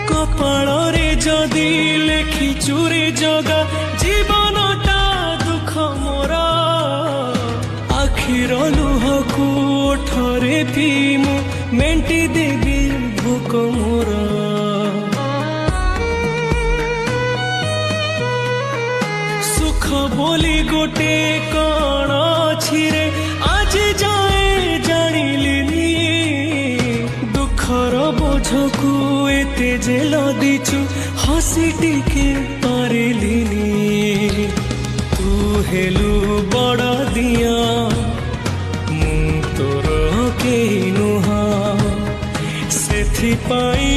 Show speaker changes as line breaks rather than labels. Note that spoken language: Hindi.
कपाଳରେ जदि लेखिचु रे जगा जीवनटा दुख मोर आखिर लुहकु ओठरे पीमु मेंटी देबी भोक मोर सुख बोली गोटे कण अछि रे आज जाए जानिलिनी दुखर बोझकु एते जे लदिछु हसी टिके पारिलिनी तू हेलु बड़ दिया मु तोर केही नुहा सेथिपाई